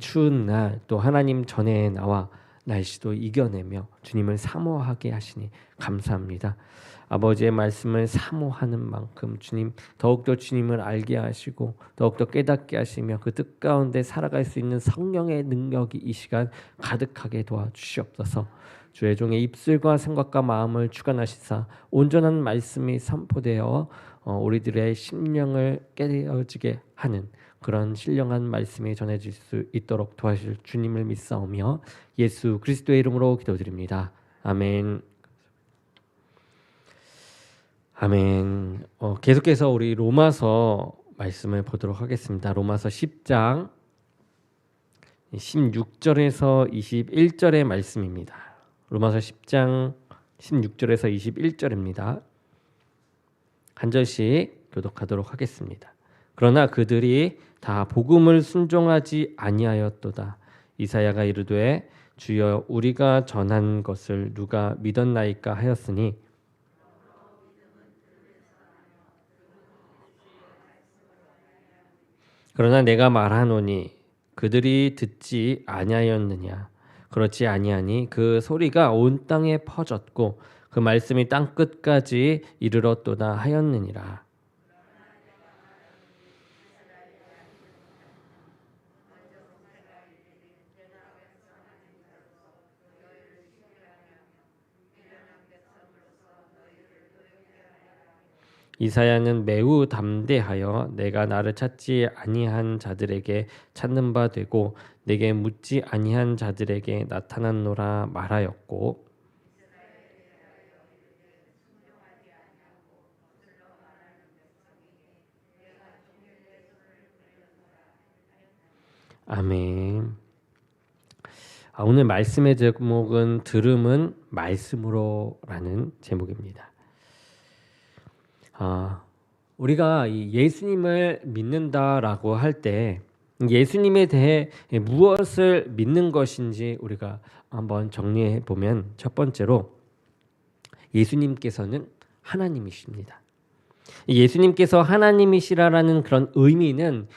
추운 날 또 하나님 전에 나와 날씨도 이겨내며 주님을 사모하게 하시니 감사합니다. 아버지의 말씀을 사모하는 만큼 주님 더욱더 주님을 알게 하시고 더욱더 깨닫게 하시며 그 뜻 가운데 살아갈 수 있는 성령의 능력이 이 시간 가득하게 도와주시옵소서. 주의 종의 입술과 생각과 마음을 주관하시사 온전한 말씀이 선포되어 우리들의 심령을 깨어지게 하는 그런 신령한 말씀이 전해질 수 있도록 도와주실 주님을 믿사오며 예수 그리스도의 이름으로 기도드립니다. 아멘. 아멘. 계속해서 우리 로마서 말씀을 보도록 하겠습니다. 로마서 10장 16절에서 21절의 말씀입니다. 로마서 10장 16절에서 21절입니다. 한 절씩 교독하도록 하겠습니다. 그러나 그들이 다 복음을 순종하지 아니하였도다. 이사야가 이르되 주여 우리가 전한 것을 누가 믿었나이까 하였으니 그러나 내가 말하노니 그들이 듣지 아니하였느냐. 그렇지 아니하니 그 소리가 온 땅에 퍼졌고 그 말씀이 땅 끝까지 이르렀도다 하였느니라. 이사야는 매우 담대하여 내가 나를 찾지 아니한 자들에게 찾는 바 되고 내게 묻지 아니한 자들에게 나타났노라 말하였고 아멘. 오늘 말씀의 제목은 들음은 말씀으로라는 제목입니다. 우리가 예수님을 믿는다라고 할 때 예수님에 대해 무엇을 믿는 것인지 우리가 한번 정리해 보면 첫 번째로 예수님께서는 하나님이십니다. 예수님께서 하나님이시라는 그런 의미는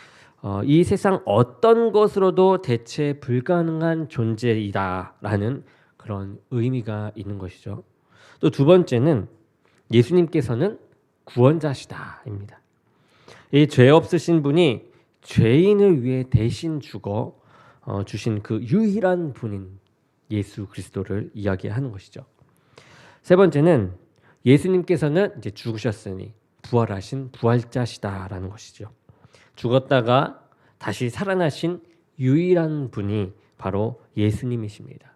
이 세상 어떤 것으로도 대체 불가능한 존재이다라는 그런 의미가 있는 것이죠. 또 두 번째는 예수님께서는 구원자시다입니다. 이 죄 없으신 분이 죄인을 위해 대신 죽어 주신 그 유일한 분인 예수 그리스도를 이야기하는 것이죠. 세 번째는 예수님께서는 이제 죽으셨으니 부활하신 부활자시다라는 것이죠. 죽었다가 다시 살아나신 유일한 분이 바로 예수님이십니다.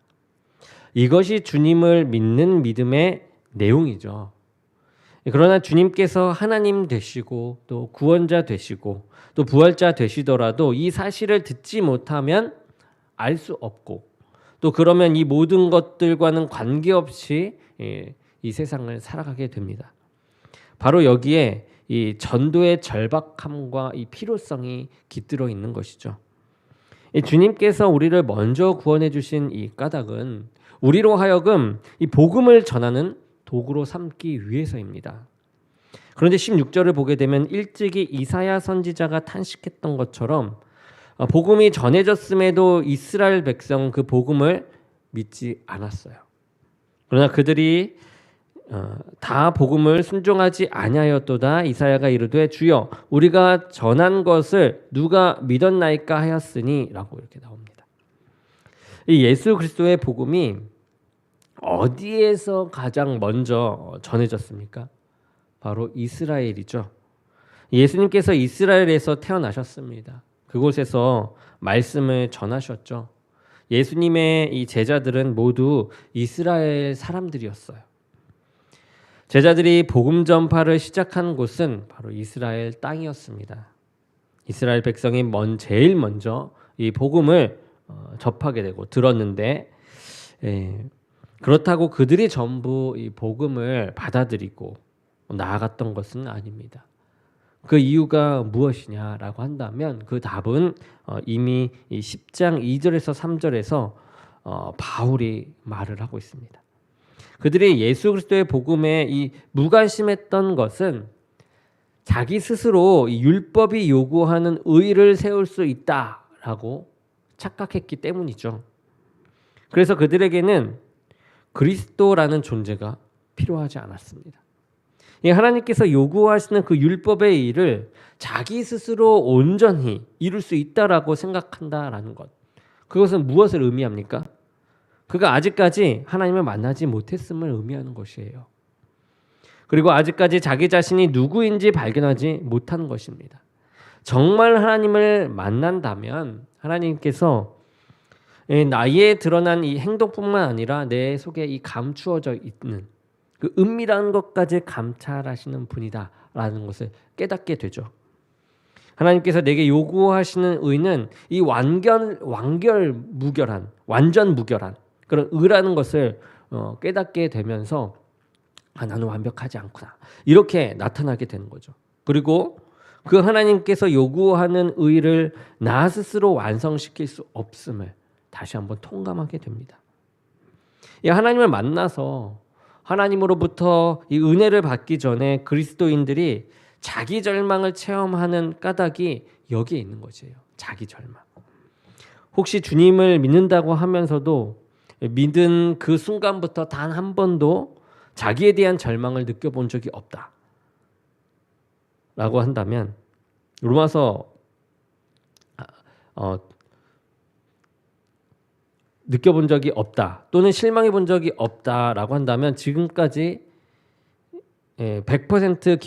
이것이 주님을 믿는 믿음의 내용이죠. 그러나 주님께서 하나님 되시고 또 구원자 되시고 또 부활자 되시더라도 이 사실을 듣지 못하면 알 수 없고 또 그러면 이 모든 것들과는 관계없이 이 세상을 살아가게 됩니다. 바로 여기에 이 전도의 절박함과 이 필요성이 깃들어 있는 것이죠. 주님께서 우리를 먼저 구원해 주신 이 까닭은 우리로 하여금 이 복음을 전하는 도구로 삼기 위해서입니다. 그런데 16절을 보게 되면 일찍이 이사야 선지자가 탄식했던 것처럼 복음이 전해졌음에도 이스라엘 백성은 그 복음을 믿지 않았어요. 그러나 그들이 다 복음을 순종하지 아니하였도다. 이사야가 이르되 주여 우리가 전한 것을 누가 믿었나이까 하였으니 라고 이렇게 나옵니다. 이 예수 그리스도의 복음이 어디에서 가장 먼저 전해졌습니까? 바로 이스라엘이죠. 예수님께서 이스라엘에서 태어나셨습니다. 그곳에서 말씀을 전하셨죠. 예수님의 이 제자들은 모두 이스라엘 사람들이었어요. 제자들이 복음 전파를 시작한 곳은 바로 이스라엘 땅이었습니다. 이스라엘 백성이 제일 먼저 이 복음을 접하게 되고 들었는데 그렇다고 그들이 전부 이 복음을 받아들이고 나아갔던 것은 아닙니다. 그 이유가 무엇이냐라고 한다면 그 답은 이미 이 10장 2절에서 3절에서 바울이 말을 하고 있습니다. 그들이 예수 그리스도의 복음에 이 무관심했던 것은 자기 스스로 이 율법이 요구하는 의를 세울 수 있다라고 착각했기 때문이죠. 그래서 그들에게는 그리스도라는 존재가 필요하지 않았습니다. 하나님께서 요구하시는 그 율법의 일을 자기 스스로 온전히 이룰 수 있다라고 생각한다라는 것. 그것은 무엇을 의미합니까? 그가 아직까지 하나님을 만나지 못했음을 의미하는 것이에요. 그리고 아직까지 자기 자신이 누구인지 발견하지 못한 것입니다. 정말 하나님을 만난다면 하나님께서 나의 드러난 이 행동뿐만 아니라 내 속에 이 감추어져 있는 그 은밀한 것까지 감찰하시는 분이다라는 것을 깨닫게 되죠. 하나님께서 내게 요구하시는 의는 이 완전 무결한 그런 의라는 것을 깨닫게 되면서 나는 완벽하지 않구나 이렇게 나타나게 되는 거죠. 그리고 그 하나님께서 요구하는 의를 나 스스로 완성시킬 수 없음을 다시 한번 통감하게 됩니다. 이 하나님을 만나서 하나님으로부터 이 은혜를 받기 전에 그리스도인들이 자기 절망을 체험하는 까닭이 여기에 있는 것이에요. 자기 절망. 혹시 주님을 믿는다고 하면서도 믿은 그 순간부터 단 한 번도 자기에 대한 절망을 느껴본 적이 없다 라고 한다면 로마서 느껴본 적이 없다 또는 실망해 본 적이 없다라고 한다면 지금까지 100%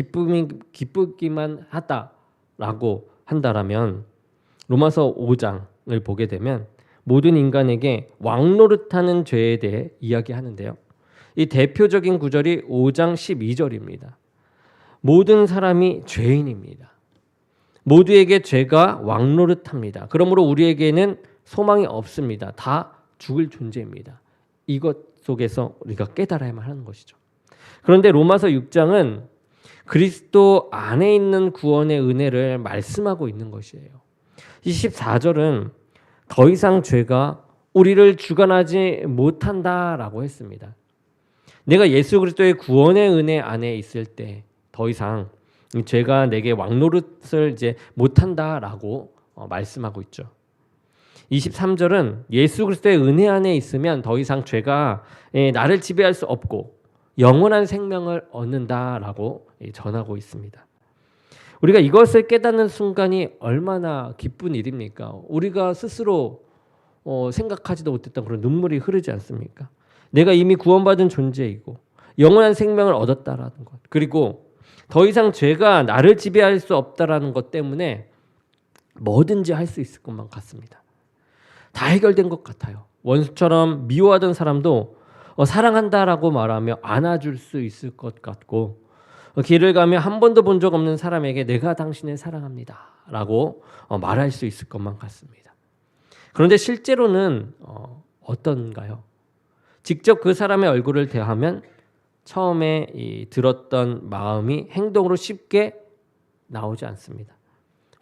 기쁘기만 하다라고 한다라면 로마서 5장을 보게 되면 모든 인간에게 왕노릇하는 죄에 대해 이야기하는데요. 이 대표적인 구절이 5장 12절입니다. 모든 사람이 죄인입니다. 모두에게 죄가 왕노릇합니다. 그러므로 우리에게는 소망이 없습니다. 다 죽을 존재입니다. 이것 속에서 우리가 깨달아야만 하는 것이죠. 그런데 로마서 6장은 그리스도 안에 있는 구원의 은혜를 말씀하고 있는 것이에요. 24절은 더 이상 죄가 우리를 주관하지 못한다라고 했습니다. 내가 예수 그리스도의 구원의 은혜 안에 있을 때 더 이상 죄가 내게 왕노릇을 이제 못한다라고 말씀하고 있죠. 23절은 예수 그리스도의 은혜 안에 있으면 더 이상 죄가 나를 지배할 수 없고 영원한 생명을 얻는다라고 전하고 있습니다. 우리가 이것을 깨닫는 순간이 얼마나 기쁜 일입니까? 우리가 스스로 생각하지도 못했던 그런 눈물이 흐르지 않습니까? 내가 이미 구원받은 존재이고 영원한 생명을 얻었다라는 것, 그리고 더 이상 죄가 나를 지배할 수 없다라는 것 때문에 뭐든지 할 수 있을 것만 같습니다. 다 해결된 것 같아요. 원수처럼 미워하던 사람도 사랑한다라고 말하며 안아줄 수 있을 것 같고, 길을 가며 한 번도 본 적 없는 사람에게 내가 당신을 사랑합니다 라고 말할 수 있을 것만 같습니다. 그런데 실제로는 어떤가요? 직접 그 사람의 얼굴을 대하면 처음에 들었던 마음이 행동으로 쉽게 나오지 않습니다.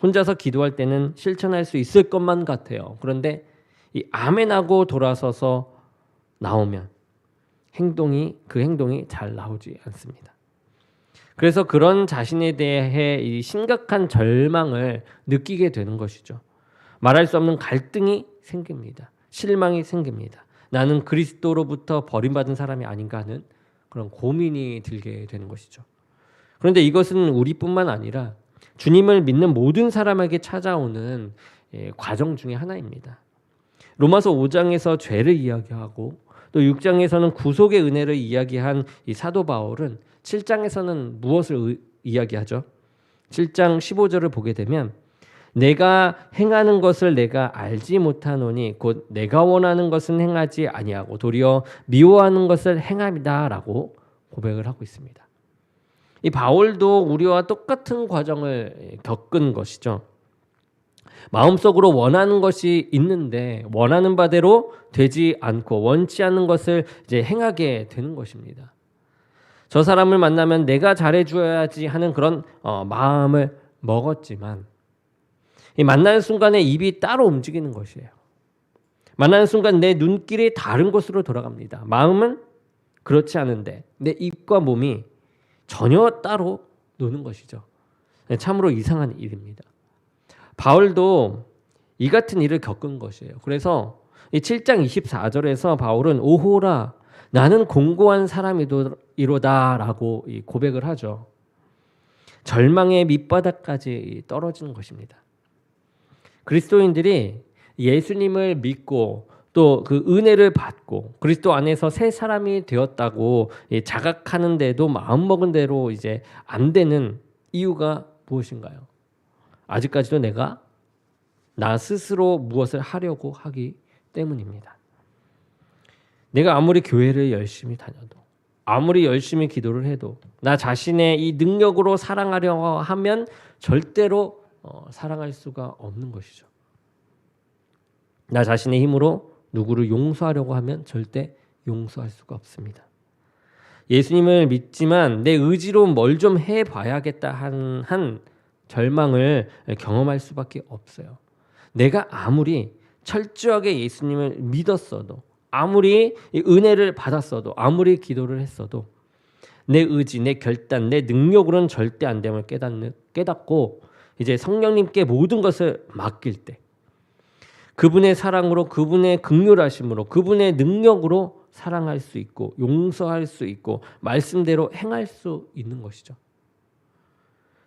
혼자서 기도할 때는 실천할 수 있을 것만 같아요. 그런데 이 아멘하고 돌아서서 나오면 그 행동이 잘 나오지 않습니다. 그래서 그런 자신에 대해 이 심각한 절망을 느끼게 되는 것이죠. 말할 수 없는 갈등이 생깁니다. 실망이 생깁니다. 나는 그리스도로부터 버림받은 사람이 아닌가 하는 그런 고민이 들게 되는 것이죠. 그런데 이것은 우리뿐만 아니라 주님을 믿는 모든 사람에게 찾아오는 과정 중에 하나입니다. 로마서 5장에서 죄를 이야기하고 또 6장에서는 구속의 은혜를 이야기한 이 사도 바울은 7장에서는 무엇을 이야기하죠? 7장 15절을 보게 되면 내가 행하는 것을 내가 알지 못하노니 곧 내가 원하는 것은 행하지 아니하고 도리어 미워하는 것을 행함이다라고 고백을 하고 있습니다. 이 바울도 우리와 똑같은 과정을 겪은 것이죠. 마음속으로 원하는 것이 있는데 원하는 바대로 되지 않고 원치 않는 것을 이제 행하게 되는 것입니다. 저 사람을 만나면 내가 잘해줘야지 하는 그런 마음을 먹었지만 이 만나는 순간에 입이 따로 움직이는 것이에요. 만나는 순간 내 눈길이 다른 곳으로 돌아갑니다. 마음은 그렇지 않은데 내 입과 몸이 전혀 따로 노는 것이죠. 참으로 이상한 일입니다. 바울도 이 같은 일을 겪은 것이에요. 그래서 이 7장 24절에서 바울은 오호라 나는 공고한 사람이로다라고 고백을 하죠. 절망의 밑바닥까지 떨어지는 것입니다. 그리스도인들이 예수님을 믿고 또 그 은혜를 받고 그리스도 안에서 새 사람이 되었다고 자각하는데도 마음먹은 대로 이제 안 되는 이유가 무엇인가요? 아직까지도 내가 나 스스로 무엇을 하려고 하기 때문입니다. 내가 아무리 교회를 열심히 다녀도 아무리 열심히 기도를 해도 나 자신의 이 능력으로 사랑하려 하면 절대로 사랑할 수가 없는 것이죠. 나 자신의 힘으로 누구를 용서하려고 하면 절대 용서할 수가 없습니다. 예수님을 믿지만 내 의지로 뭘 좀 해봐야겠다 한 절망을 경험할 수밖에 없어요. 내가 아무리 철저하게 예수님을 믿었어도 아무리 은혜를 받았어도 아무리 기도를 했어도 내 의지, 내 결단, 내 능력으로는 절대 안 됨을 깨닫고 이제 성령님께 모든 것을 맡길 때 그분의 사랑으로 그분의 긍휼하심으로 그분의 능력으로 사랑할 수 있고 용서할 수 있고 말씀대로 행할 수 있는 것이죠.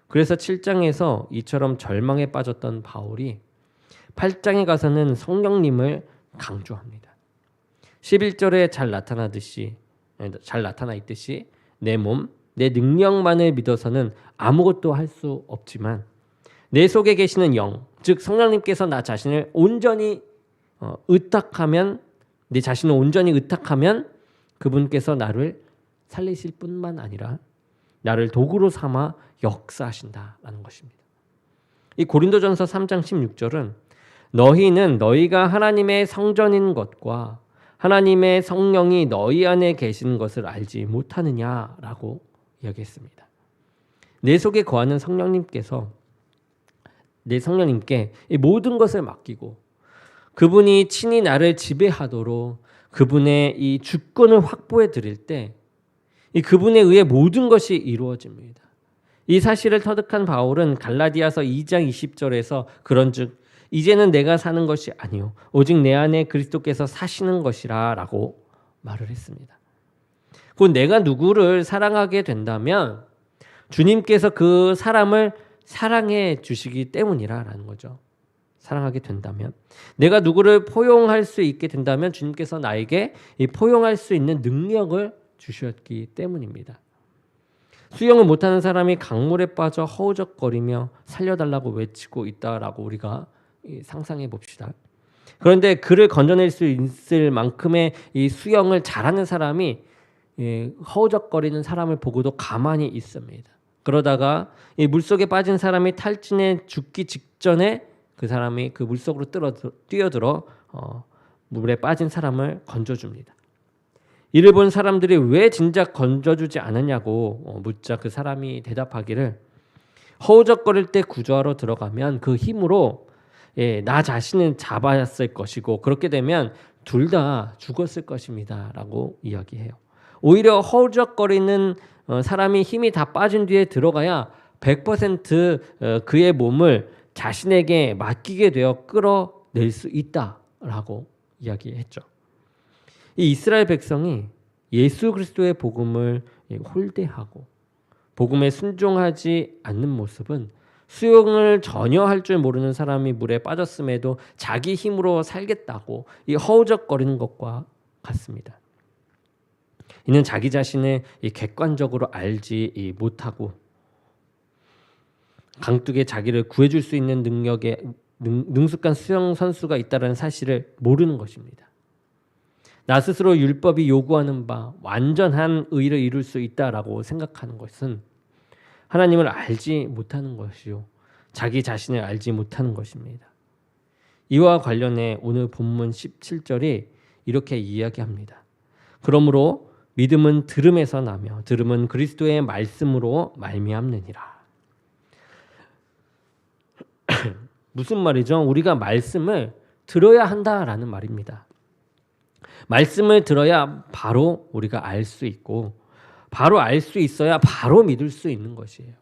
그래서 7장에서 이처럼 절망에 빠졌던 바울이 8장에 가서는 성령님을 강조합니다. 11절에 잘 나타나 있듯이 내 몸, 내 능력만을 믿어서는 아무것도 할 수 없지만 내 속에 계시는 영, 즉 성령님께서 나 자신을 온전히 의탁하면 내 자신을 온전히 의탁하면 그분께서 나를 살리실 뿐만 아니라 나를 도구로 삼아 역사하신다라는 것입니다. 이 고린도전서 3장 16절은 너희는 너희가 하나님의 성전인 것과 하나님의 성령이 너희 안에 계신 것을 알지 못하느냐라고 이야기했습니다. 내 속에 거하는 성령님께서 내 성령님께 이 모든 것을 맡기고 그분이 친히 나를 지배하도록 그분의 이 주권을 확보해 드릴 때 이 그분에 의해 모든 것이 이루어집니다. 이 사실을 터득한 바울은 갈라디아서 2장 20절에서 그런즉 이제는 내가 사는 것이 아니요 오직 내 안에 그리스도께서 사시는 것이라 라고 말을 했습니다. 곧 내가 누구를 사랑하게 된다면 주님께서 그 사람을 사랑해 주시기 때문이라는 거죠. 사랑하게 된다면 내가 누구를 포용할 수 있게 된다면 주님께서 나에게 이 포용할 수 있는 능력을 주셨기 때문입니다. 수영을 못하는 사람이 강물에 빠져 허우적거리며 살려달라고 외치고 있다라고 우리가 상상해 봅시다. 그런데 그를 건져낼 수 있을 만큼의 이 수영을 잘하는 사람이 허우적거리는 사람을 보고도 가만히 있습니다. 그러다가 이 물속에 빠진 사람이 탈진해 죽기 직전에 그 사람이 그 물속으로 뛰어들어 물에 빠진 사람을 건져줍니다. 이를 본 사람들이 왜 진작 건져주지 않았냐고 묻자 그 사람이 대답하기를 허우적거릴 때 구조하러 들어가면 그 힘으로 나 자신은 잡았을 것이고 그렇게 되면 둘 다 죽었을 것입니다 라고 이야기해요. 오히려 허우적거리는 사람이 힘이 다 빠진 뒤에 들어가야 100% 그의 몸을 자신에게 맡기게 되어 끌어낼 수 있다라고 이야기했죠. 이 이스라엘 백성이 예수 그리스도의 복음을 홀대하고 복음에 순종하지 않는 모습은 수영을 전혀 할 줄 모르는 사람이 물에 빠졌음에도 자기 힘으로 살겠다고 이 허우적거리는 것과 같습니다. 이는 자기 자신을 객관적으로 알지 못하고 강둑에 자기를 구해줄 수 있는 능력에 능숙한 수영 선수가 있다는 사실을 모르는 것입니다. 나 스스로 율법이 요구하는 바 완전한 의를 이룰 수 있다라고 생각하는 것은 하나님을 알지 못하는 것이요 자기 자신을 알지 못하는 것입니다. 이와 관련해 오늘 본문 17절이 이렇게 이야기합니다. 그러므로 믿음은 들음에서 나며 들음은 그리스도의 말씀으로 말미암느니라. 무슨 말이죠? 우리가 말씀을 들어야 한다라는 말입니다. 말씀을 들어야 바로 우리가 알 수 있고 바로 알 수 있어야 바로 믿을 수 있는 것이에요.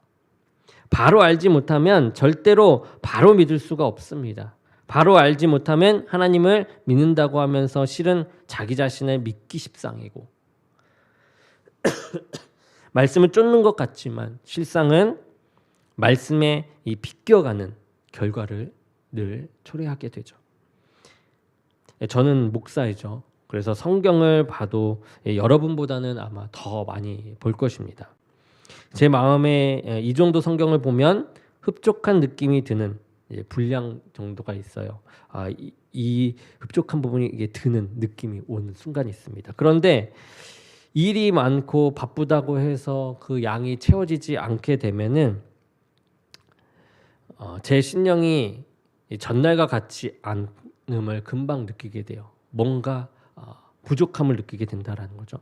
바로 알지 못하면 절대로 바로 믿을 수가 없습니다. 바로 알지 못하면 하나님을 믿는다고 하면서 실은 자기 자신을 믿기 십상이고 말씀을 쫓는 것 같지만 실상은 말씀에 이 비껴가는 결과를 늘 초래하게 되죠. 저는 목사이죠. 그래서 성경을 봐도 여러분보다는 아마 더 많이 볼 것입니다. 제 마음에 이 정도 성경을 보면 흡족한 느낌이 드는 분량 정도가 있어요. 이 흡족한 부분이 이게 드는 느낌이 오는 순간이 있습니다. 그런데 일이 많고 바쁘다고 해서 그 양이 채워지지 않게 되면은 제 신령이 전날과 같지 않음을 금방 느끼게 돼요. 뭔가 부족함을 느끼게 된다라는 거죠.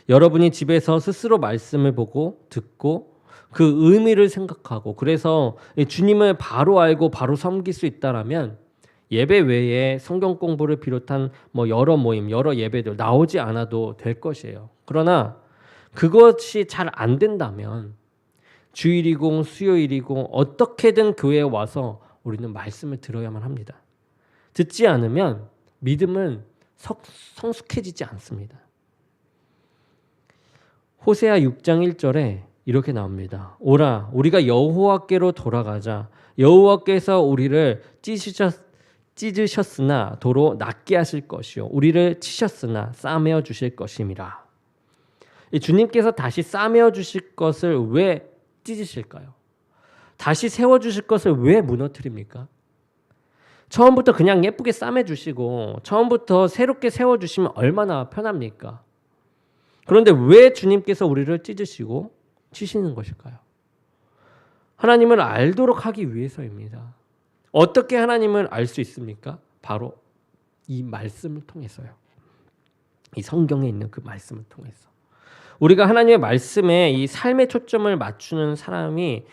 여러분이 집에서 스스로 말씀을 보고 듣고 그 의미를 생각하고 그래서 주님을 바로 알고 바로 섬길 수 있다라면 예배 외에 성경 공부를 비롯한 여러 모임, 여러 예배들 나오지 않아도 될 것이에요. 그러나 그것이 잘 안 된다면 주일이고 수요일이고 어떻게든 교회에 와서 우리는 말씀을 들어야만 합니다. 듣지 않으면 믿음은 성숙해지지 않습니다. 호세아 6장 1절에 이렇게 나옵니다. 오라 우리가 여호와께로 돌아가자. 여호와께서 우리를 찢으셨으나 도로 낫게 하실 것이요 우리를 치셨으나 싸매어 주실 것임이라. 주님께서 다시 싸매어 주실 것을 왜 찢으실까요? 다시 세워 주실 것을 왜 무너뜨립니까? 처음부터 그냥 예쁘게 싸매 주시고 처음부터 새롭게 세워 주시면 얼마나 편합니까? 그런데 왜 주님께서 우리를 찢으시고 치시는 것일까요? 하나님을 알도록 하기 위해서입니다. 어떻게 하나님을 알 수 있습니까? 바로 이 말씀을 통해서요. 이 성경에 있는 그 말씀을 통해서. 우리가 하나님의 말씀에 이 삶의 초점을 맞추는 사람이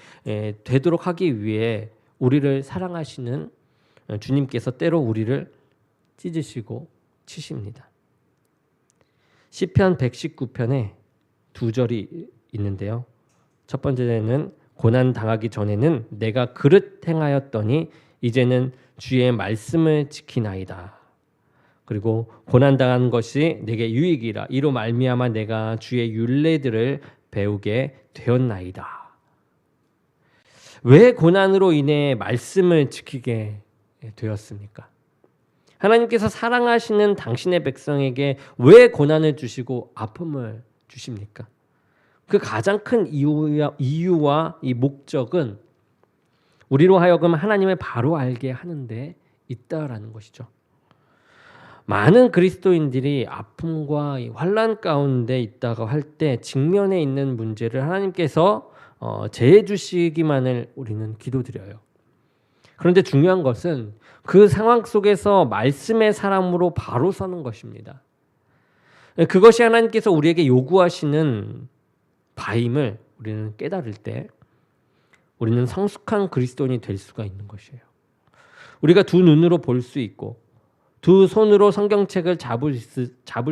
되도록 하기 위해 우리를 사랑하시는 주님께서 때로 우리를 찢으시고 치십니다. 시편 119편에 두 절이 있는데요. 첫 번째는 고난 당하기 전에는 내가 그릇 행하였더니 이제는 주의 말씀을 지키나이다. 그리고 고난 당한 것이 내게 유익이라 이로 말미암아 내가 주의 율례들을 배우게 되었나이다. 왜 고난으로 인해 말씀을 지키게 되었습니까? 하나님께서 사랑하시는 당신의 백성에게 왜 고난을 주시고 아픔을 주십니까? 그 가장 큰 이유와 이 목적은 우리로 하여금 하나님을 바로 알게 하는 데 있다라는 것이죠. 많은 그리스도인들이 아픔과 환난 가운데 있다고 할 때 직면에 있는 문제를 하나님께서 제해 주시기만을 우리는 기도드려요. 그런데 중요한 것은 그 상황 속에서 말씀의 사람으로 바로 서는 것입니다. 그것이 하나님께서 우리에게 요구하시는 바임을 우리는 깨달을 때 우리는 성숙한 그리스도인이 될 수가 있는 것이에요. 우리가 두 눈으로 볼 수 있고 두 손으로 성경책을 잡을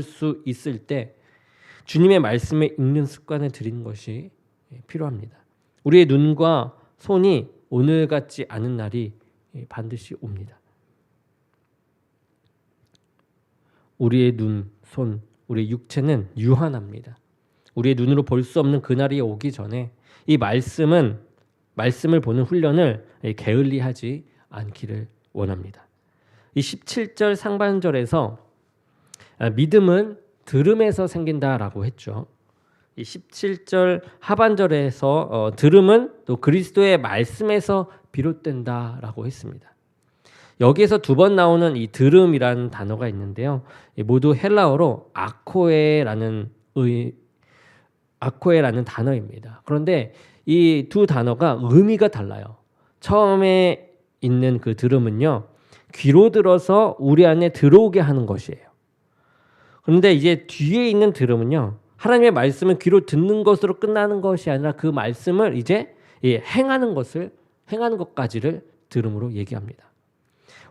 수 있을 때 주님의 말씀을 읽는 습관을 들이는 것이 필요합니다. 우리의 눈과 손이 오늘 같지 않은 날이 반드시 옵니다. 우리의 눈, 손, 우리의 육체는 유한합니다. 우리의 눈으로 볼 수 없는 그날이 오기 전에 이 말씀을 보는 훈련을 게을리하지 않기를 원합니다. 이 17절 상반절에서 믿음은 들음에서 생긴다라고 했죠. 이 17절 하반절에서 들음은 또 그리스도의 말씀에서 비롯된다라고 했습니다. 여기에서 두 번 나오는 이 들음이라는 단어가 있는데요. 모두 헬라어로 아코에라는 단어입니다. 그런데 이 두 단어가 의미가 달라요. 처음에 있는 그 들음은요. 귀로 들어서 우리 안에 들어오게 하는 것이에요. 그런데 이제 뒤에 있는 들음은요. 하나님의 말씀은 귀로 듣는 것으로 끝나는 것이 아니라 그 말씀을 이제 행하는 것까지를 들음으로 얘기합니다.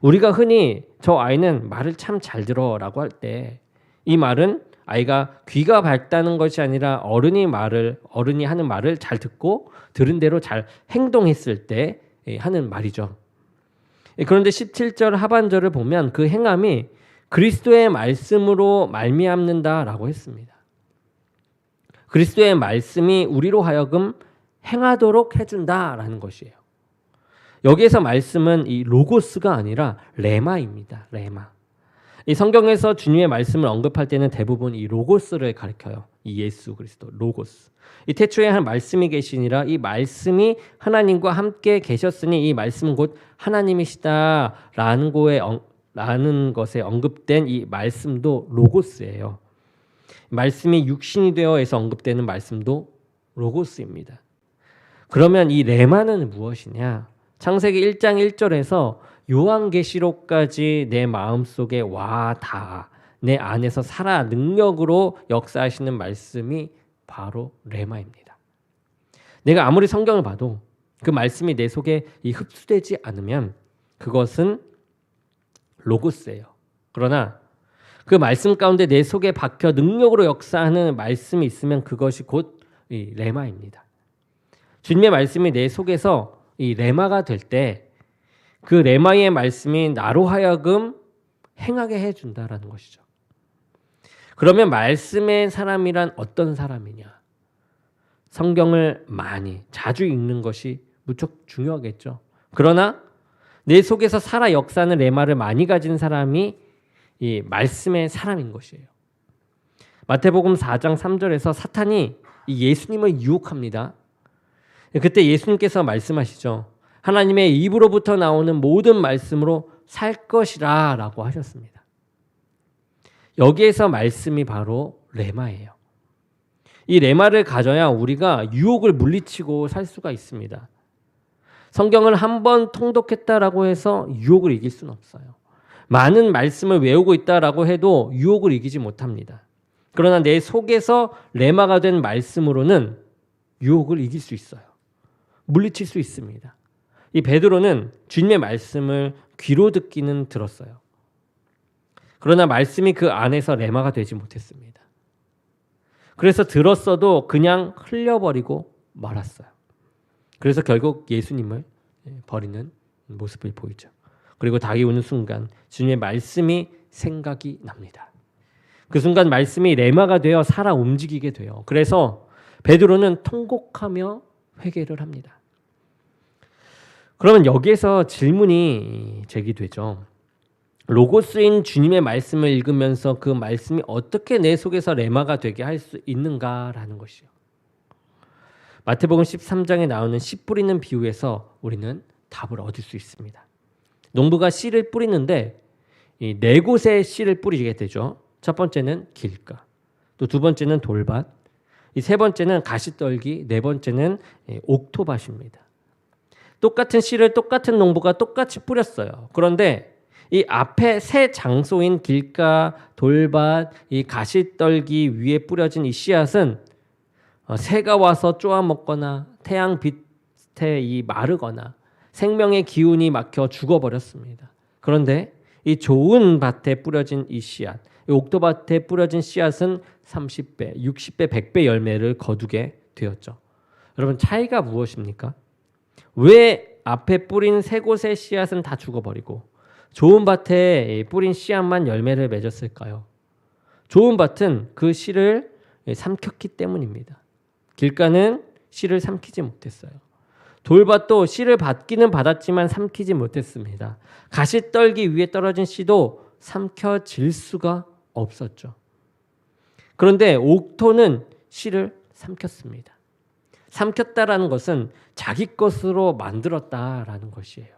우리가 흔히 저 아이는 말을 참 잘 들어라고 할 때 이 말은 아이가 귀가 밝다는 것이 아니라 어른이 하는 말을 잘 듣고 들은 대로 잘 행동했을 때 하는 말이죠. 그런데 17절 하반절을 보면 그 행함이 그리스도의 말씀으로 말미암는다라고 했습니다. 그리스도의 말씀이 우리로 하여금 행하도록 해준다라는 것이에요. 여기에서 말씀은 이 로고스가 아니라 레마입니다. 레마. 이 성경에서 주님의 말씀을 언급할 때는 대부분 이 로고스를 가리켜요. 이 예수 그리스도 로고스. 이 태초에 한 말씀이 계시니라 이 말씀이 하나님과 함께 계셨으니 이 말씀은 곧 하나님이시다라는 것에 언급된 이 말씀도 로고스예요. 말씀이 육신이 되어에서 언급되는 말씀도 로고스입니다. 그러면 이 레마는 무엇이냐? 창세기 1장 1절에서 요한계시록까지 내 마음속에 와 닿아 내 안에서 살아 능력으로 역사하시는 말씀이 바로 레마입니다. 내가 아무리 성경을 봐도 그 말씀이 내 속에 흡수되지 않으면 그것은 로고스예요. 그러나 그 말씀 가운데 내 속에 박혀 능력으로 역사하는 말씀이 있으면 그것이 곧 이 레마입니다. 주님의 말씀이 내 속에서 이 레마가 될 때 그 레마의 말씀이 나로 하여금 행하게 해준다라는 것이죠. 그러면 말씀의 사람이란 어떤 사람이냐? 성경을 많이 자주 읽는 것이 무척 중요하겠죠. 그러나 내 속에서 살아 역사하는 레마를 많이 가진 사람이 이 말씀의 사람인 것이에요. 마태복음 4장 3절에서 사탄이 이 예수님을 유혹합니다. 그때 예수님께서 말씀하시죠. 하나님의 입으로부터 나오는 모든 말씀으로 살 것이라 라고 하셨습니다. 여기에서 말씀이 바로 레마예요. 이 레마를 가져야 우리가 유혹을 물리치고 살 수가 있습니다. 성경을 한 번 통독했다라고 해서 유혹을 이길 수는 없어요. 많은 말씀을 외우고 있다라고 해도 유혹을 이기지 못합니다. 그러나 내 속에서 레마가 된 말씀으로는 유혹을 이길 수 있어요. 물리칠 수 있습니다. 이 베드로는 주님의 말씀을 귀로 듣기는 들었어요. 그러나 말씀이 그 안에서 레마가 되지 못했습니다. 그래서 들었어도 그냥 흘려버리고 말았어요. 그래서 결국 예수님을 버리는 모습을 보이죠. 그리고 닭이 우는 순간 주님의 말씀이 생각이 납니다. 그 순간 말씀이 레마가 되어 살아 움직이게 돼요. 그래서 베드로는 통곡하며 회개를 합니다. 그러면 여기에서 질문이 제기되죠. 로고스인 주님의 말씀을 읽으면서 그 말씀이 어떻게 내 속에서 레마가 되게 할 수 있는가라는 것이요. 마태복음 13장에 나오는 씨 뿌리는 비유에서 우리는 답을 얻을 수 있습니다. 농부가 씨를 뿌리는데 이 네 곳에 씨를 뿌리게 되죠. 첫 번째는 길가, 또 두 번째는 돌밭, 이 세 번째는 가시떨기, 네 번째는 옥토밭입니다. 똑같은 씨를 똑같은 농부가 똑같이 뿌렸어요. 그런데 이 앞에 세 장소인 길가, 돌밭, 이 가시떨기 위에 뿌려진 이 씨앗은 새가 와서 쪼아 먹거나 태양 빛에 이 마르거나 생명의 기운이 막혀 죽어버렸습니다. 그런데 이 좋은 밭에 뿌려진 이 씨앗, 이 옥토밭에 뿌려진 씨앗은 30배, 60배, 100배 열매를 거두게 되었죠. 여러분 차이가 무엇입니까? 왜 앞에 뿌린 세 곳의 씨앗은 다 죽어버리고 좋은 밭에 뿌린 씨앗만 열매를 맺었을까요? 좋은 밭은 그 씨를 삼켰기 때문입니다. 길가는 씨를 삼키지 못했어요. 돌밭도 씨를 받기는 받았지만 삼키지 못했습니다. 가시떨기 위에 떨어진 씨도 삼켜질 수가 없었죠. 그런데 옥토는 씨를 삼켰습니다. 삼켰다라는 것은 자기 것으로 만들었다라는 것이에요.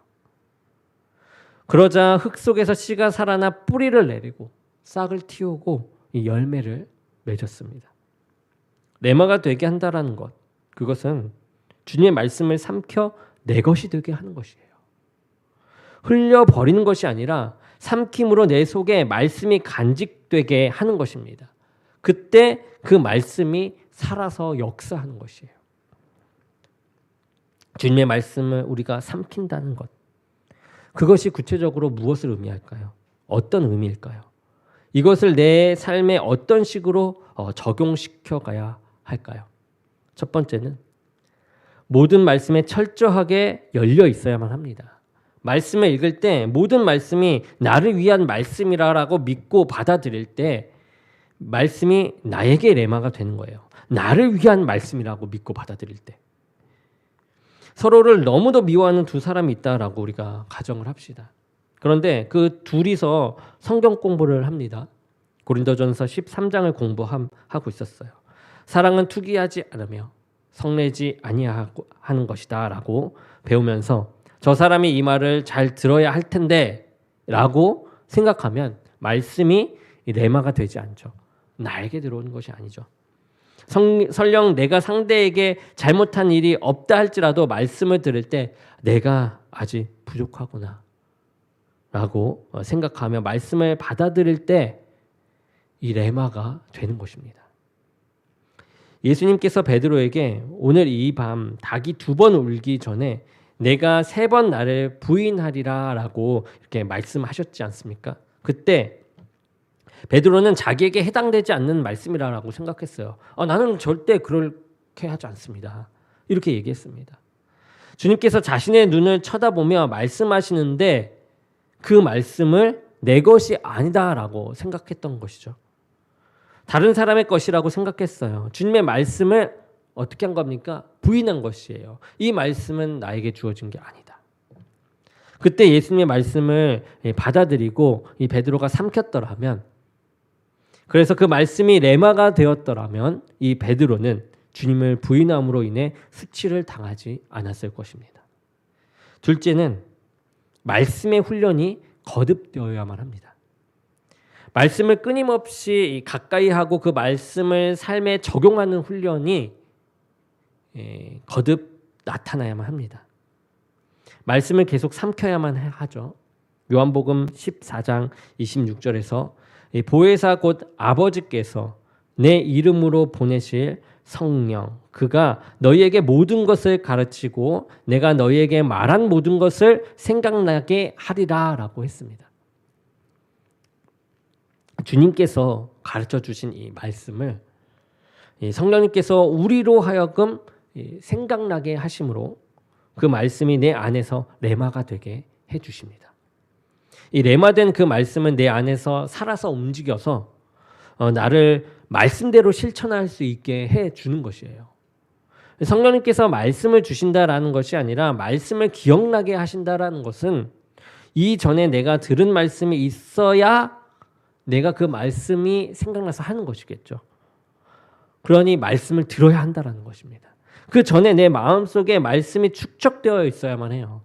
그러자 흙 속에서 씨가 살아나 뿌리를 내리고 싹을 틔우고 이 열매를 맺었습니다. 레마가 되게 한다라는 것, 그것은 주님의 말씀을 삼켜 내 것이 되게 하는 것이에요. 흘려버리는 것이 아니라 삼킴으로 내 속에 말씀이 간직되게 하는 것입니다. 그때 그 말씀이 살아서 역사하는 것이에요. 주님의 말씀을 우리가 삼킨다는 것, 그것이 구체적으로 무엇을 의미할까요? 어떤 의미일까요? 이것을 내 삶에 어떤 식으로 적용시켜 가야 할까요? 첫 번째는 모든 말씀에 철저하게 열려 있어야만 합니다. 말씀을 읽을 때 모든 말씀이 나를 위한 말씀이라고 믿고 받아들일 때 말씀이 나에게 레마가 되는 거예요. 나를 위한 말씀이라고 믿고 받아들일 때. 서로를 너무도 미워하는 두 사람이 있다라고 우리가 가정을 합시다. 그런데 그 둘이서 성경 공부를 합니다. 고린도전서 13장을 공부하고 있었어요. 사랑은 투기하지 않으며 성내지 아니하고 하는 것이다 라고 배우면서 저 사람이 이 말을 잘 들어야 할 텐데 라고 생각하면 말씀이 레마가 되지 않죠. 나에게 들어오는 것이 아니죠. 설령 내가 상대에게 잘못한 일이 없다 할지라도 말씀을 들을 때 내가 아직 부족하구나 라고 생각하며 말씀을 받아들일 때 이 레마가 되는 것입니다. 예수님께서 베드로에게 오늘 이 밤 닭이 2번 울기 전에 내가 3번 나를 부인하리라 라고 이렇게 말씀하셨지 않습니까? 그때 베드로는 자기에게 해당되지 않는 말씀이라고 생각했어요. 나는 절대 그렇게 하지 않습니다. 이렇게 얘기했습니다. 주님께서 자신의 눈을 쳐다보며 말씀하시는데 그 말씀을 내 것이 아니다라고 생각했던 것이죠. 다른 사람의 것이라고 생각했어요. 주님의 말씀을 어떻게 한 겁니까? 부인한 것이에요. 이 말씀은 나에게 주어진 게 아니다. 그때 예수님의 말씀을 받아들이고 이 베드로가 삼켰더라면, 그래서 그 말씀이 레마가 되었더라면 이 베드로는 주님을 부인함으로 인해 수치를 당하지 않았을 것입니다. 둘째는 말씀의 훈련이 거듭되어야만 합니다. 말씀을 끊임없이 가까이 하고 그 말씀을 삶에 적용하는 훈련이 거듭 나타나야만 합니다. 말씀을 계속 삼켜야만 하죠. 요한복음 14장 26절에서 보혜사 곧 아버지께서 내 이름으로 보내실 성령 그가 너희에게 모든 것을 가르치고 내가 너희에게 말한 모든 것을 생각나게 하리라 라고 했습니다. 주님께서 가르쳐 주신 이 말씀을 성령님께서 우리로 하여금 생각나게 하심으로 그 말씀이 내 안에서 레마가 되게 해주십니다. 이 레마된 그 말씀은 내 안에서 살아서 움직여서 나를 말씀대로 실천할 수 있게 해주는 것이에요. 성령님께서 말씀을 주신다라는 것이 아니라 말씀을 기억나게 하신다라는 것은 이전에 내가 들은 말씀이 있어야 내가 그 말씀이 생각나서 하는 것이겠죠. 그러니 말씀을 들어야 한다라는 것입니다. 그 전에 내 마음속에 말씀이 축적되어 있어야만 해요.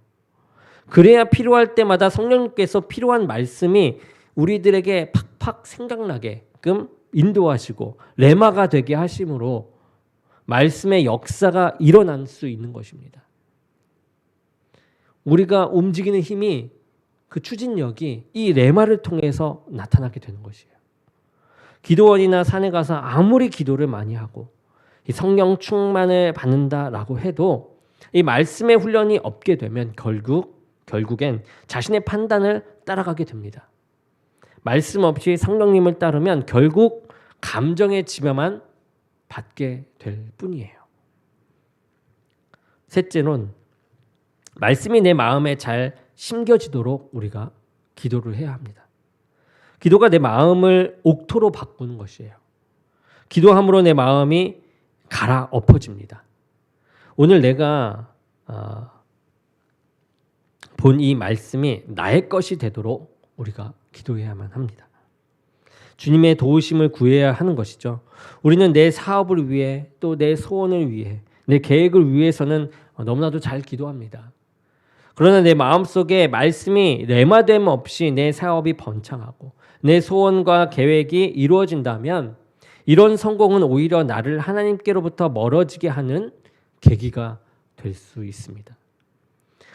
그래야 필요할 때마다 성령님께서 필요한 말씀이 우리들에게 팍팍 생각나게끔 인도하시고 레마가 되게 하심으로 말씀의 역사가 일어날 수 있는 것입니다. 우리가 움직이는 힘이 그 추진력이 이 레마를 통해서 나타나게 되는 것이에요. 기도원이나 산에 가서 아무리 기도를 많이 하고 이 성령 충만을 받는다라고 해도 이 말씀의 훈련이 없게 되면 결국엔 자신의 판단을 따라가게 됩니다. 말씀 없이 성령님을 따르면 결국 감정의 지배만 받게 될 뿐이에요. 셋째는 말씀이 내 마음에 잘 심겨지도록 우리가 기도를 해야 합니다. 기도가 내 마음을 옥토로 바꾸는 것이에요. 기도함으로 내 마음이 갈아엎어집니다. 오늘 내가 본 이 말씀이 나의 것이 되도록 우리가 기도해야만 합니다. 주님의 도우심을 구해야 하는 것이죠. 우리는 내 사업을 위해 또 내 소원을 위해 내 계획을 위해서는 너무나도 잘 기도합니다. 그러나 내 마음속에 말씀이 레마됨 없이 내 사업이 번창하고 내 소원과 계획이 이루어진다면 이런 성공은 오히려 나를 하나님께로부터 멀어지게 하는 계기가 될 수 있습니다.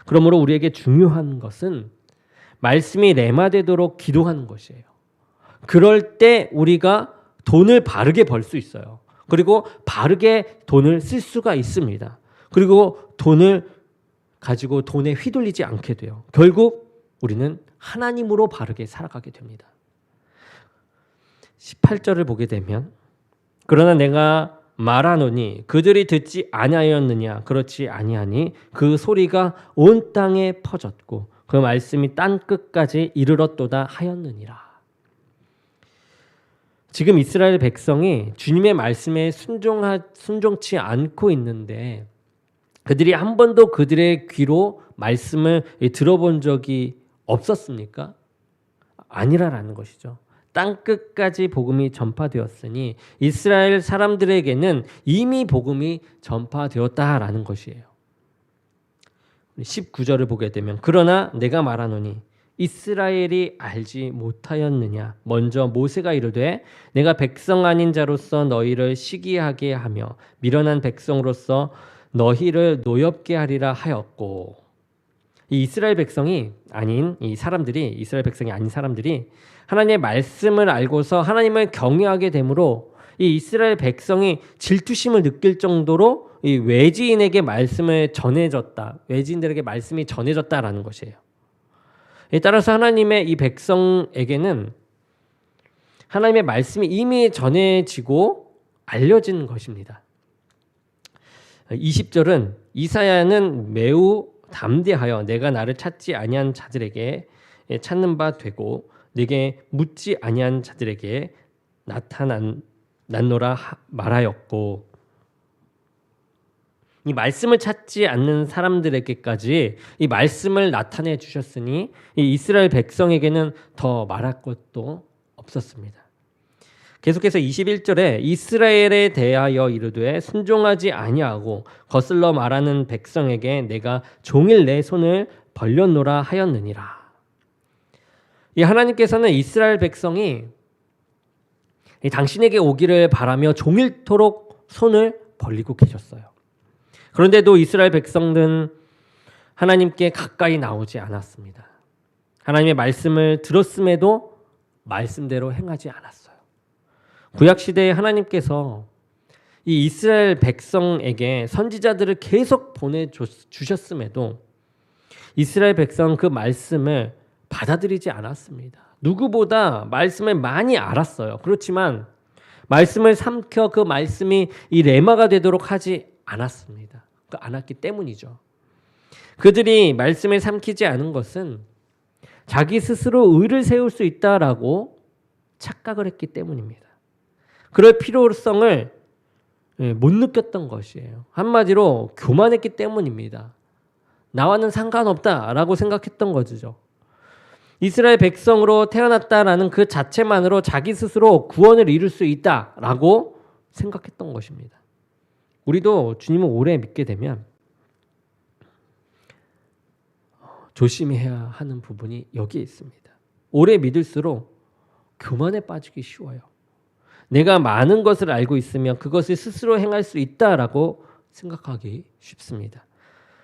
그러므로 우리에게 중요한 것은 말씀이 레마되도록 기도하는 것이에요. 그럴 때 우리가 돈을 바르게 벌 수 있어요. 그리고 바르게 돈을 쓸 수가 있습니다. 그리고 돈을 가지고 돈에 휘둘리지 않게 돼요. 결국 우리는 하나님으로 바르게 살아가게 됩니다. 18절을 보게 되면 그러나 내가 말하노니 그들이 듣지 아니하였느냐 그렇지 아니하니 그 소리가 온 땅에 퍼졌고 그 말씀이 땅 끝까지 이르렀도다 하였느니라. 지금 이스라엘 백성이 주님의 말씀에 순종치 않고 있는데 그들이 한 번도 그들의 귀로 말씀을 들어본 적이 없었습니까? 아니라라는 것이죠. 땅 끝까지 복음이 전파되었으니 이스라엘 사람들에게는 이미 복음이 전파되었다라는 것이에요. 19절을 보게 되면 그러나 내가 말하노니 이스라엘이 알지 못하였느냐. 먼저 모세가 이르되 내가 백성 아닌 자로서 너희를 시기하게 하며 미련한 백성으로서 너희를 노엽게 하리라 하였고, 이 이스라엘 백성이 아닌 이스라엘 백성이 아닌 사람들이 하나님의 말씀을 알고서 하나님을 경외하게 되므로 이 이스라엘 백성이 질투심을 느낄 정도로 이 외지인에게 말씀을 전해졌다. 외지인들에게 말씀이 전해졌다라는 것이에요. 따라서 하나님의 이 백성에게는 하나님의 말씀이 이미 전해지고 알려진 것입니다. 20절은 이사야는 매우 담대하여 내가 나를 찾지 아니한 자들에게 찾는 바 되고 내게 묻지 아니한 자들에게 나타났노라 말하였고, 이 말씀을 찾지 않는 사람들에게까지 이 말씀을 나타내 주셨으니 이 이스라엘 백성에게는 더 말할 것도 없었습니다. 계속해서 21절에 이스라엘에 대하여 이르되 순종하지 아니하고 거슬러 말하는 백성에게 내가 종일 내 손을 벌렸노라 하였느니라. 이 하나님께서는 이스라엘 백성이 당신에게 오기를 바라며 종일토록 손을 벌리고 계셨어요. 그런데도 이스라엘 백성들은 하나님께 가까이 나오지 않았습니다. 하나님의 말씀을 들었음에도 말씀대로 행하지 않았어요. 구약시대에 하나님께서 이 이스라엘 백성에게 선지자들을 계속 보내주셨음에도 이스라엘 백성은 그 말씀을 받아들이지 않았습니다. 누구보다 말씀을 많이 알았어요. 그렇지만 말씀을 삼켜 그 말씀이 이 레마가 되도록 하지 않았습니다. 않았기 때문이죠. 그들이 말씀을 삼키지 않은 것은 자기 스스로 의를 세울 수 있다라고 착각을 했기 때문입니다. 그럴 필요성을 못 느꼈던 것이에요. 한마디로 교만했기 때문입니다. 나와는 상관없다라고 생각했던 거죠. 이스라엘 백성으로 태어났다라는 그 자체만으로 자기 스스로 구원을 이룰 수 있다라고 생각했던 것입니다. 우리도 주님을 오래 믿게 되면 조심해야 하는 부분이 여기에 있습니다. 오래 믿을수록 교만에 빠지기 쉬워요. 내가 많은 것을 알고 있으면 그것을 스스로 행할 수 있다라고 생각하기 쉽습니다.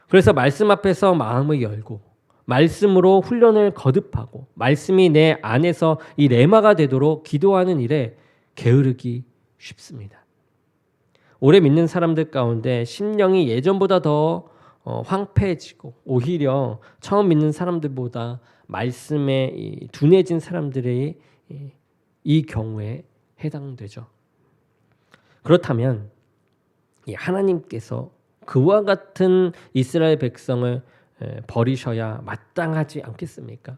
그래서 말씀 앞에서 마음을 열고 말씀으로 훈련을 거듭하고 말씀이 내 안에서 이 레마가 되도록 기도하는 일에 게으르기 쉽습니다. 오래 믿는 사람들 가운데 심령이 예전보다 더 황폐해지고 오히려 처음 믿는 사람들보다 말씀에 둔해진 사람들의 이 경우에 해당되죠. 그렇다면 하나님께서 그와 같은 이스라엘 백성을 버리셔야 마땅하지 않겠습니까?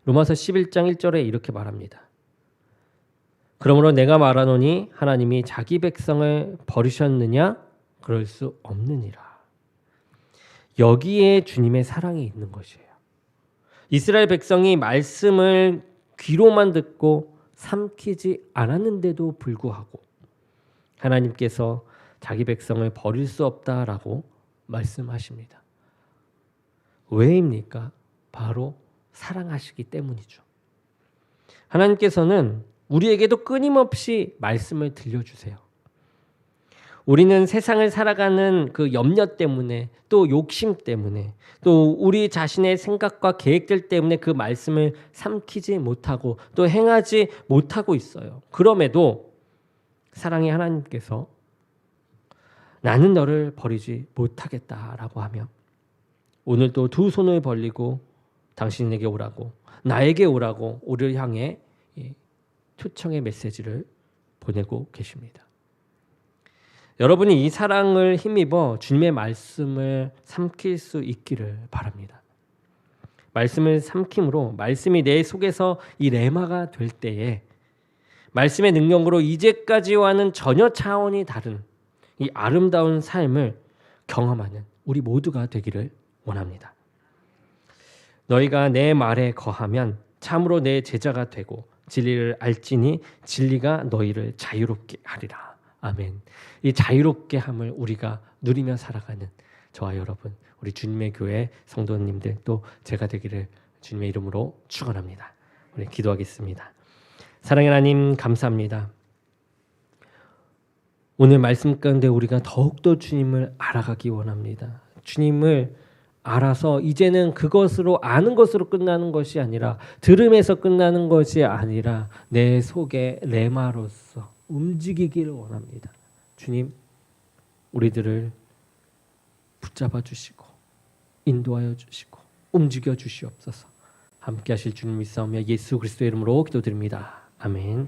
로마서 11장 1절에 이렇게 말합니다. 그러므로 내가 말하노니 하나님이 자기 백성을 버리셨느냐? 그럴 수 없느니라. 여기에 주님의 사랑이 있는 것이에요. 이스라엘 백성이 말씀을 귀로만 듣고 삼키지 않았는데도 불구하고 하나님께서 자기 백성을 버릴 수 없다라고 말씀하십니다. 왜입니까? 바로 사랑하시기 때문이죠. 하나님께서는 우리에게도 끊임없이 말씀을 들려주세요. 우리는 세상을 살아가는 그 염려 때문에 또 욕심 때문에 또 우리 자신의 생각과 계획들 때문에 그 말씀을 삼키지 못하고 또 행하지 못하고 있어요. 그럼에도 사랑의 하나님께서 나는 너를 버리지 못하겠다라고 하며 오늘도 두 손을 벌리고 당신에게 오라고 나에게 오라고 우리를 향해 초청의 메시지를 보내고 계십니다. 여러분이 이 사랑을 힘입어 주님의 말씀을 삼킬 수 있기를 바랍니다. 말씀을 삼킴으로 말씀이 내 속에서 이 레마가 될 때에 말씀의 능력으로 이제까지와는 전혀 차원이 다른 이 아름다운 삶을 경험하는 우리 모두가 되기를 원합니다. 너희가 내 말에 거하면 참으로 내 제자가 되고 진리를 알지니 진리가 너희를 자유롭게 하리라. 아멘. 이 자유롭게 함을 우리가 누리며 살아가는 저와 여러분, 우리 주님의 교회 성도님들 또 제가 되기를 주님의 이름으로 축원합니다. 우리 기도하겠습니다. 사랑의 하나님 감사합니다. 오늘 말씀 가운데 우리가 더욱더 주님을 알아가기 원합니다. 주님을 알아서 이제는 그것으로 아는 것으로 끝나는 것이 아니라 들음에서 끝나는 것이 아니라 내 속에 레마로서 움직이기를 원합니다. 주님, 우리들을 붙잡아 주시고 인도하여 주시고 움직여 주시옵소서. 함께 하실 주님 믿사오며 예수 그리스도의 이름으로 기도드립니다. 아멘.